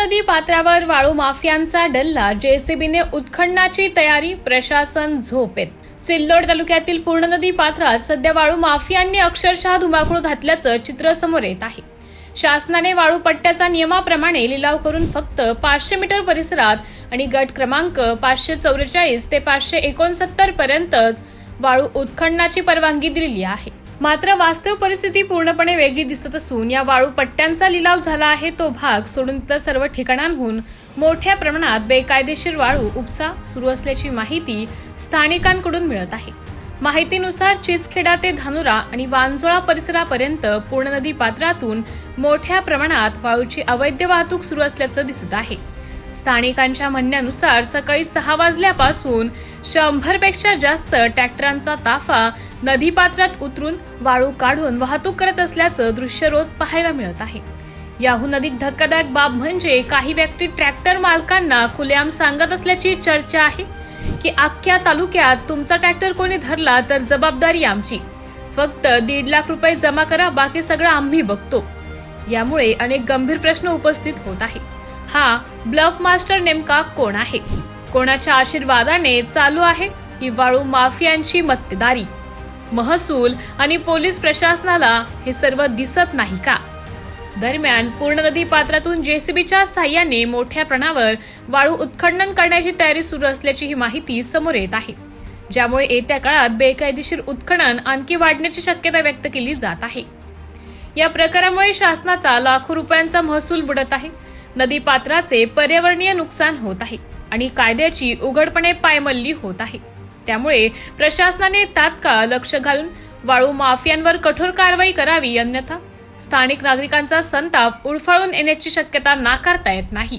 नदी पात्रावर वाळू माफियांचा डल्ला, जेसीबीने उत्खननाची तयारी, प्रशासन झोपेत। सिल्लोड तालुक्यातील पूर्ण नदी पात्रात सध्या वाळू माफियांनी अक्षरशः धुमाकूळ घातल्याचं चित्र समोर येत आहे। शासनाने वाळू पट्ट्याचा नियमाप्रमाणे लिलाव करून फक्त 500 मीटर परिसरात आणि गट क्रमांक 544 ते 569 पर्यंतच वाळू उत्खननाची परवानगी दिलेली आहे। मात्र वास्तव परिस्थिती पूर्णपणे वेगळी दिसत असून या वाळू पट्ट्यांचा लिलाव झाला आहे तो भाग सोडून इतर सर्व ठिकाणांहून मोठ्या प्रमाणात बेकायदेशीर वाळू उपसा सुरू असल्याची माहिती स्थानिकांकडून मिळत आहे। माहितीनुसार चिचखेडा ते धानुरा आणि वांजोळा परिसरापर्यंत पूर्ण नदी पात्रातून मोठ्या प्रमाणात वाळूची अवैध वाहतूक सुरू असल्याचं दिसत आहे। स्थानिकांच्या म्हणण्यानुसार सकाळी 6 वाजल्यापासून 100 पेक्षा जास्त ट्रॅक्टरांचा ताफा नदी पात्रात उतरून वाळू काढून वाहतूक करत असल्याचं दृश्य रोज पाहायला मिळत आहे। याहून अधिक धक्कादायक बाब म्हणजे काही व्यक्ती ट्रॅक्टर मालकांना खुलेआम सांगत असल्याची चर्चा आहे की अख्ख्या तालुक्यात तुमचा ट्रॅक्टर कोणी धरला तर जबाबदारी आमची, फक्त 1.5 लाख रुपये जमा करा, बाकी सगळं आम्ही बघतो। यामुळे अनेक गंभीर प्रश्न उपस्थित होत आहे। हा ब्लॉक मास्टर नेमका कोण आहे? कोणाच्या आशीर्वादाने चालू आहे ही वाळू माफियांची मक्तेदारी? महसूल आणि पोलीस प्रशासनाला हे सर्व दिसत नाही का? दरम्यान पूर्ण नदी पात्रातून जेसीबीच्या साह्याने मोठ्या प्रमाणावर वाळू उत्खनन करण्याची तयारी सुरू असल्याची ही माहिती समोर येत आहे, ज्यामुळे येत्या काळात बेकायदेशीर उत्खनन आणखी वाढण्याची शक्यता व्यक्त केली जात आहे। या प्रकारामुळे शासनाचा लाखो रुपयांचा महसूल बुडत आहे, नदी पात्राचे पर्यावरणीय नुकसान होत आहे आणि कायद्याची उघडपणे पायमल्ली होत आहे। त्यामुळे प्रशासनाने तात्काळ लक्ष घालून वाळू माफियांवर कठोर कारवाई करावी, अन्यथा स्थानिक नागरिकांचा संताप उडफाळून येण्याची शक्यता नाकारता येत नाही।